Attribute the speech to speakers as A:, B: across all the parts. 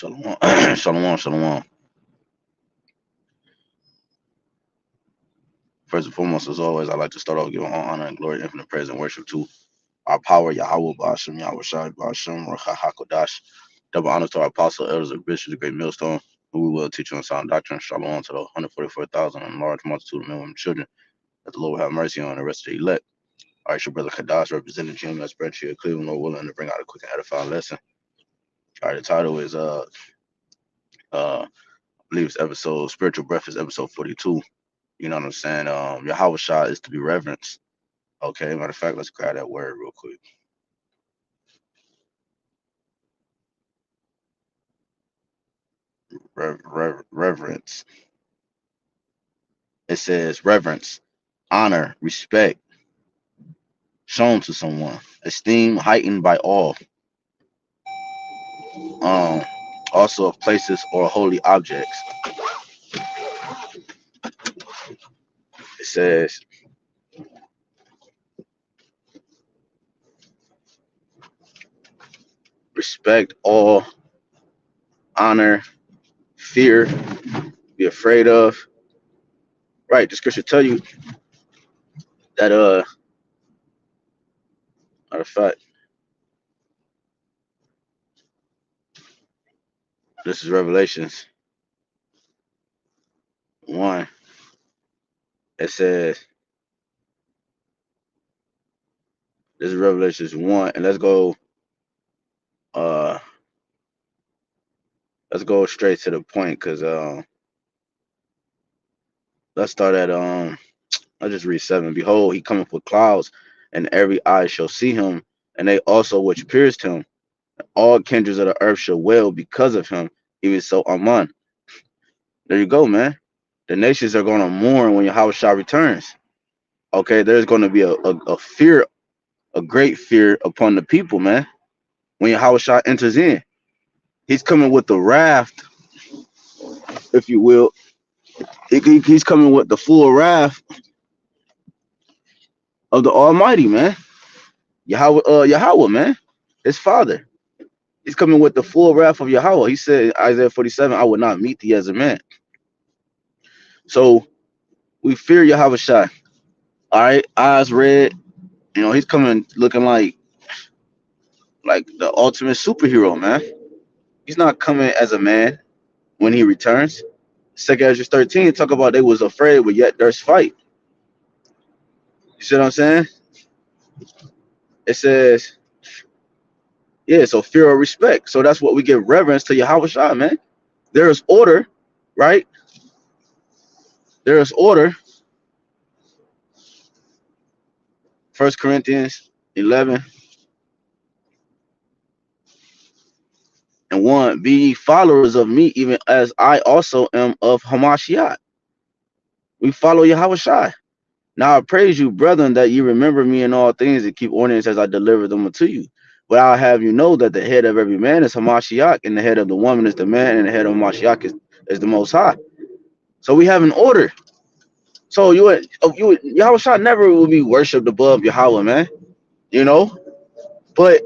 A: Shalom, shalom, shalom. First and foremost, as always, I'd like to start off giving all honor and glory, infinite praise and worship to our power, Yahawah, BAHASHAM, YAHAWASHI, BAHASHAM, Rawchaa, HAQADASH. Double honor to our apostle, elders, and bishops, the great millstone, who we will teach on sound doctrine. Shalom to the 144,000 and large multitude of men, women, and children, that the Lord will have mercy on the rest of the elect. All right, your brother Kadash representing GMS branch here, Cleveland, Lord willing, to bring out a quick and edifying lesson. All right, the title is I believe it's episode Spiritual Breakfast, episode 42. You know what I'm saying? Yahawah is to be reverenced. Okay, matter of fact, let's grab that word real quick. Reverence. It says reverence, honor, respect shown to someone, esteem heightened by all. Also of places or holy objects. It says respect, awe, honor, fear, be afraid of. Right, the scripture tell you that matter of fact, this is Revelations 1. It says this is Revelations 1, and let's go straight to the point, because let's start at I'll just read 7. Behold, he cometh with clouds, and every eye shall see him, and they also which pierced him. All kindreds of the earth shall wail because of him, even so Amen. There you go, man. The nations are going to mourn when Yahawah returns. Okay, there's going to be a fear, a great fear upon the people, man. When Yahawah enters in, he's coming with the wrath, if you will. He's coming with the full wrath of the Almighty, man. Yahawah, man, his Father. He's coming with the full wrath of Yahawah. He said, Isaiah 47, I will not meet thee as a man. So we fear Yahawah. All right, eyes red. You know, he's coming looking like the ultimate superhero, man. He's not coming as a man when he returns. 2 Ezra 13 talk about they was afraid, but yet there's fight. You see what I'm saying? It says, yeah, so fear or respect. So that's what we give reverence to Yahawah, man. There is order, right? There is order. 1 Corinthians 11 and 1. Be ye followers of me, even as I also am of Hamashiach. We follow Yahawah. Now I praise you, brethren, that you remember me in all things and keep ordinance as I deliver them unto you. But I'll have you know that the head of every man is Hamashiach, and the head of the woman is the man, and the head of Hamashiach is the Most High. So we have an order. So Yahawah never will be worshipped above Yahawah, man. You know, but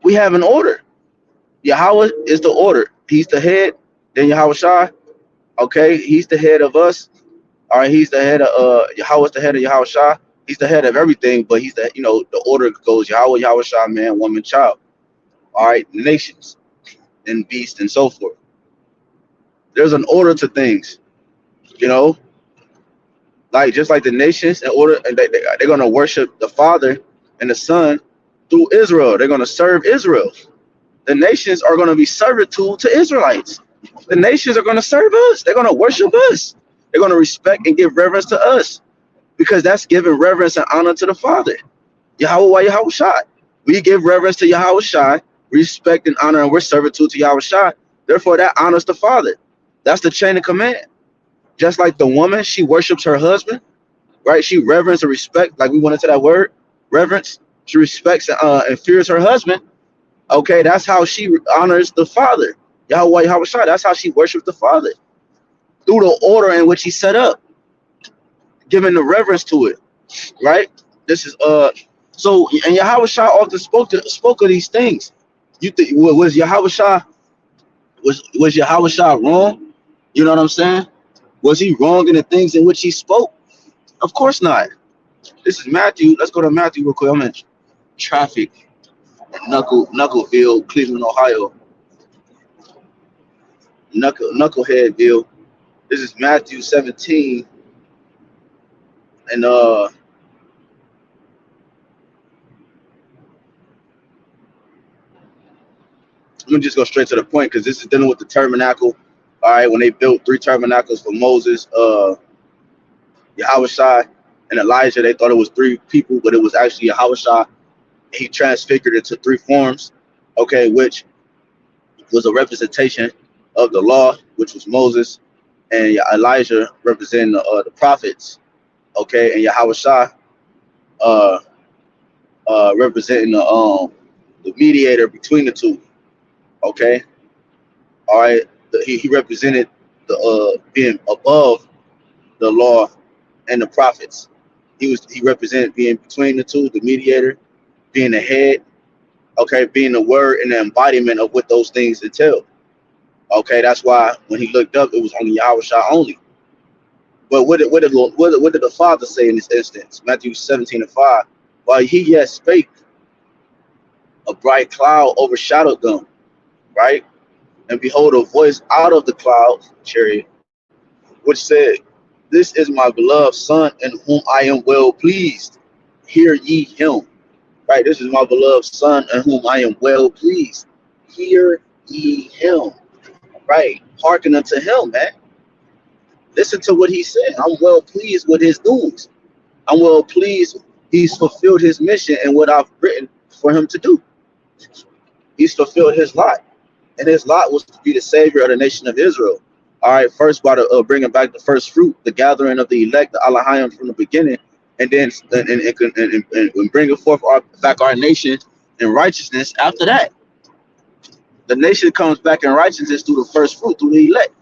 A: we have an order. Yahawah is the order. He's the head. Then Yahawah, okay, he's the head of us. All right, he's the head of Yahawah's the head of Yahawah. He's the head of everything, but he's the the order goes Yahawah, man, woman, child. All right, nations and beast and so forth. There's an order to things, you know, like just like the nations in order, and they're gonna worship the Father and the Son through Israel. They're gonna serve Israel. The nations are gonna be servitude to Israelites. The nations are gonna serve us. They're gonna worship us. They're gonna respect and give reverence to us, because that's giving reverence and honor to the Father. Yahawah. We give reverence to Yahawah, respect and honor, and we're servitude to Yahawah. Therefore, that honors the Father. That's the chain of command. Just like the woman, she worships her husband, right? She reverence and respect, like we went into that word, reverence. She respects and fears her husband. Okay, that's how she honors the Father. Yahawah. That's how she worships the Father, through the order in which he set up, giving the reverence to it, right? This is so, and Yahawah often spoke of these things. You think was Yahawah Was Yahawashi wrong? You know what I'm saying? Was he wrong in the things in which he spoke? Of course not. This is Matthew. Let's go to Matthew real quick. I'm in traffic in Knuckleville, Cleveland, Ohio. Knuckleheadville. This is Matthew 17, and I'm gonna just go straight to the point because this is dealing with the tabernacle. All right, when they built 3 tabernacles for Moses, Yahawashi, and Elijah, they thought it was 3 people, but it was actually Yahawashi. He transfigured into 3 forms, okay, which was a representation of the law, which was Moses, and Elijah representing the prophets, okay, and Yahawashi uh, representing the mediator between the 2, okay. All right, he represented the being above the law and the prophets. He represented being between the 2, the mediator, being the head, okay, being the word and the embodiment of what those things entail. Okay, that's why when he looked up, it was only Yahawashi only. But what did the Father say in this instance? Matthew 17:5. While he yet spake, a bright cloud overshadowed them, right? And behold, a voice out of the cloud chariot, which said, "This is my beloved Son, in whom I am well pleased. Hear ye him." Right? This is my beloved Son, in whom I am well pleased. Hear ye him. Right? Hearken unto him, man. Listen to what he said. I'm well pleased with his doings. I'm well pleased he's fulfilled his mission and what I've written for him to do. He's fulfilled his lot. And his lot was to be the savior of the nation of Israel. All right, first by the bringing back the first fruit, the gathering of the elect, the AHBANAWA from the beginning, and then and bringing forth back our nation in righteousness after that. The nation comes back in righteousness through the first fruit, through the elect.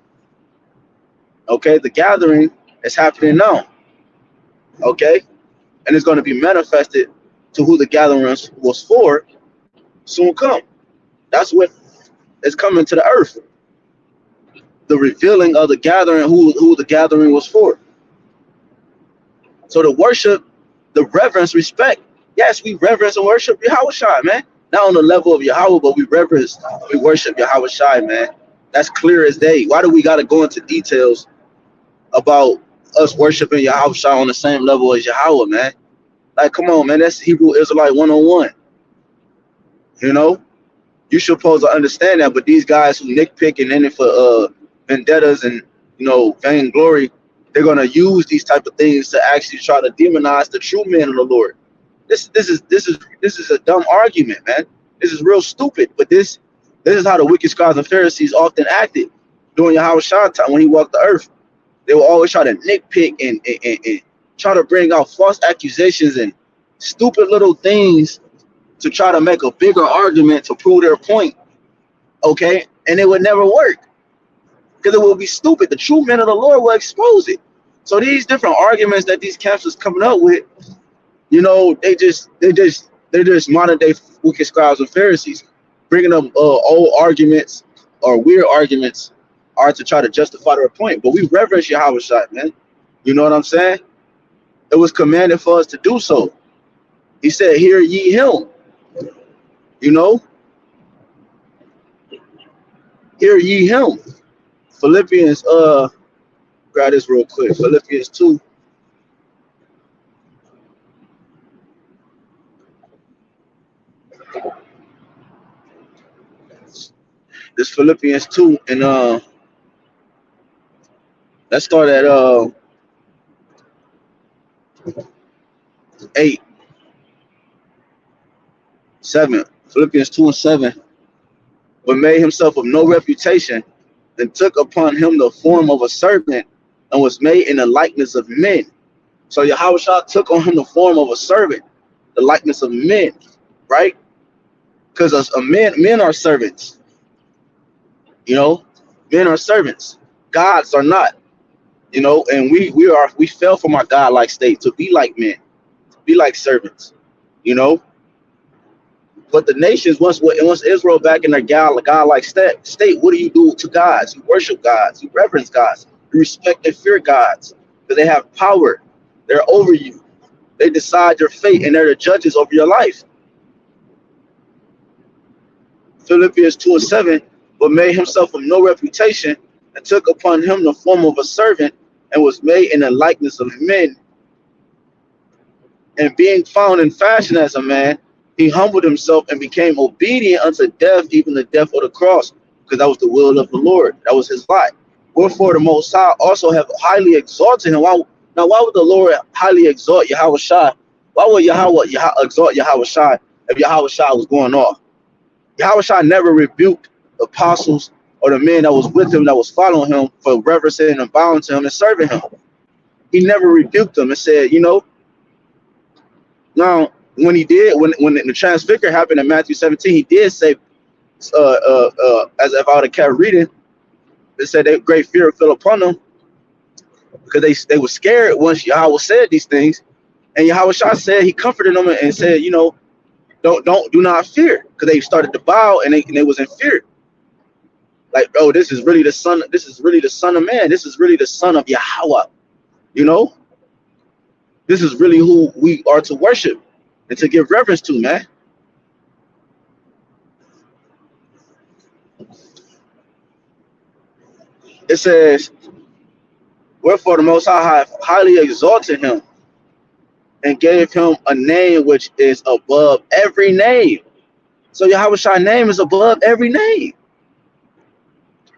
A: Okay, the gathering is happening now. Okay, and it's going to be manifested to who the gathering was for soon come. That's what is coming to the earth. The revealing of the gathering, who the gathering was for. So the worship, the reverence, respect. Yes, we reverence and worship Yahawashi, man. Not on the level of Yahweh, but we worship Yahawashi, man. That's clear as day. Why do we got to go into details about us worshiping Yahawashi on the same level as Yahweh, man? Like, come on, man. That's Hebrew Israelite 101. You know? You're supposed to understand that, but these guys who nitpick and in it for vendettas and, you know, vainglory, they're gonna use these type of things to actually try to demonize the true men of the Lord. This is a dumb argument, man. This is real stupid. But this is how the wicked scribes and Pharisees often acted during Yahawashi time when he walked the earth. They will always try to nitpick and try to bring out false accusations and stupid little things to try to make a bigger argument to prove their point. Okay, and it would never work. Because it will be stupid. The true men of the Lord will expose it. So these different arguments that these camps is coming up with, you know, they're just modern day wicked scribes and Pharisees, bringing up old arguments or weird arguments are to try to justify their point. But we reverence Yahawashi, man. You know what I'm saying? It was commanded for us to do so. He said, "Hear ye him." You know, hear ye him. Philippians, grab this real quick. Philippians 2. This Philippians 2, and let's start at 8, 7. Philippians 2 and 7. But made himself of no reputation, and took upon him the form of a servant, and was made in the likeness of men. So Yahawashi took on him the form of a servant, the likeness of men, right? Because men are servants. You know, men are servants. Gods are not. You know, and we fell from our godlike state to be like men, be like servants. You know, But the nations, once Israel back in their godlike state, what do you do to gods? You worship gods. You reverence gods. You respect and fear gods because they have power. They're over you. They decide your fate, and they're the judges over your life. Philippians 2:7, but made himself of no reputation, and took upon him the form of a servant, and was made in the likeness of men. And being found in fashion as a man, he humbled himself and became obedient unto death, even the death of the cross, because that was the will of the Lord. That was his lot. Wherefore the Most High also have highly exalted him. Why would the Lord highly exalt Yahawashi? Why would Yahweh exalt Yahawashi if Yahawashi was going off? Yahawashi never rebuked the apostles or the men that was with him, that was following him, for reverencing and bowing to him and serving him. He never rebuked them and said, now, when he did, when the transfigure happened in Matthew 17, he did say, as if I would have kept reading, it said that great fear fell upon them because they were scared once Yahweh said these things, and Yahweh said, he comforted them and said, do not fear, because they started to bow and they was in fear. Like, oh, this is really the son of man. This is really the son of Yahweh. This is really who we are to worship and to give reverence to, man. It says, wherefore the Most High highly exalted him and gave him a name which is above every name. So Yahawashi's name is above every name.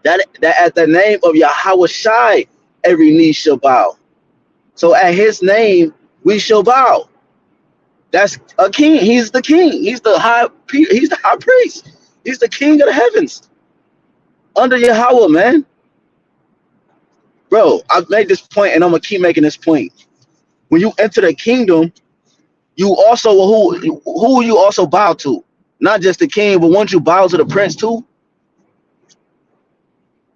A: That at the name of Yahawashi, every knee shall bow. So at his name, we shall bow. That's a king. He's the king. He's the high priest. He's the king of the heavens. Under Yahweh, man. Bro, I've made this point and I'm gonna keep making this point. When you enter the kingdom, you also who you also bow to. Not just the king, but once you bow to the prince too,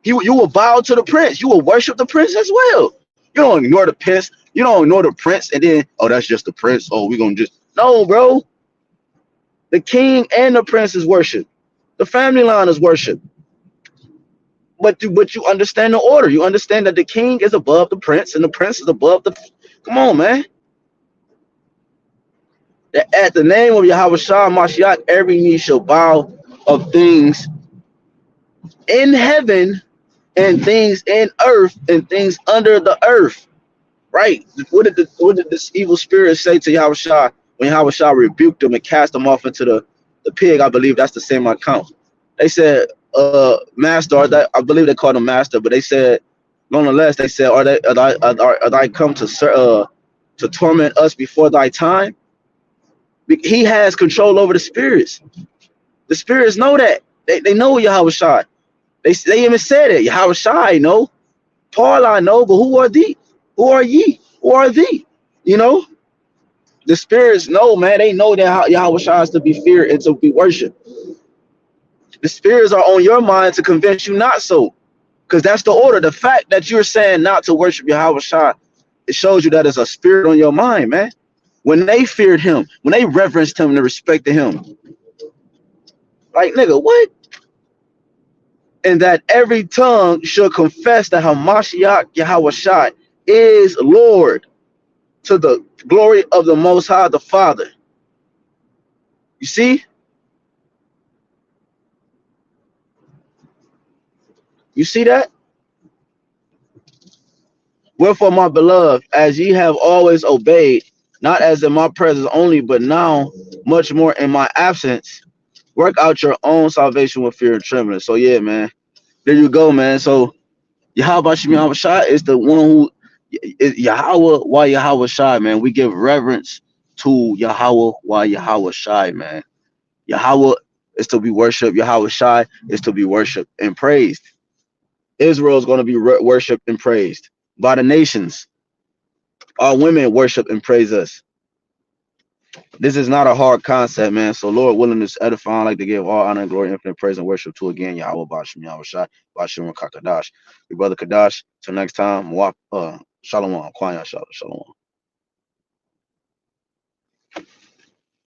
A: you will bow to the prince. You will worship the prince as well. You don't ignore the prince. You don't ignore the prince and then, oh, that's just the prince. Oh, we're gonna just no, bro. The king and the prince is worship. The family line is worship. But you understand the order. You understand that the king is above the prince and the prince is above the. Come on, man. That at the name of Yahawashi Mashiach, every knee shall bow, of things in heaven and things in earth and things under the earth. Right? What did this evil spirit say to Yahawashi when Yahawashi rebuked them and cast them off into the pig? I believe that's the same account. They said, master, I believe they called him master, but they said, nonetheless, they said, are thy come to torment us before thy time? He has control over the spirits. The spirits know that. They know Yahawashi. They even said it. Yahawashi, I know. Paul, I know, but who are thee? Who are ye? Who are thee? The spirits know, man. They know that Yahawashi is to be feared and to be worshipped. The spirits are on your mind to convince you not so, because that's the order. The fact that you're saying not to worship Yahawashi, it shows you that there's a spirit on your mind, man. When they feared him, when they reverenced him and respected him, like, nigga, what? And that every tongue should confess that Hamashiach Yahawashi is Lord, to the glory of the Most High, the Father. You see? You see that? Wherefore, my beloved, as ye have always obeyed, not as in my presence only, but now much more in my absence, work out your own salvation with fear and trembling. So yeah, man, there you go, man. So Yahawashi is the one who is Yahawah Yahawashi, man. We give reverence to Yahawah Yahawashi, man. Yahawah is to be worshipped. Yahawashi is to be worshipped and praised. Israel is going to be worshipped and praised by the nations. Our women worship and praise us. This is not a hard concept, man. So Lord willing, is edifying. I like to give all honor and glory, infinite praise and worship to again Yahweh BAHASHAM, YAHWAH, BAHASHAM, HAQADASH. Your brother Kadash. Till next time, shalom, Kwanya, shalom.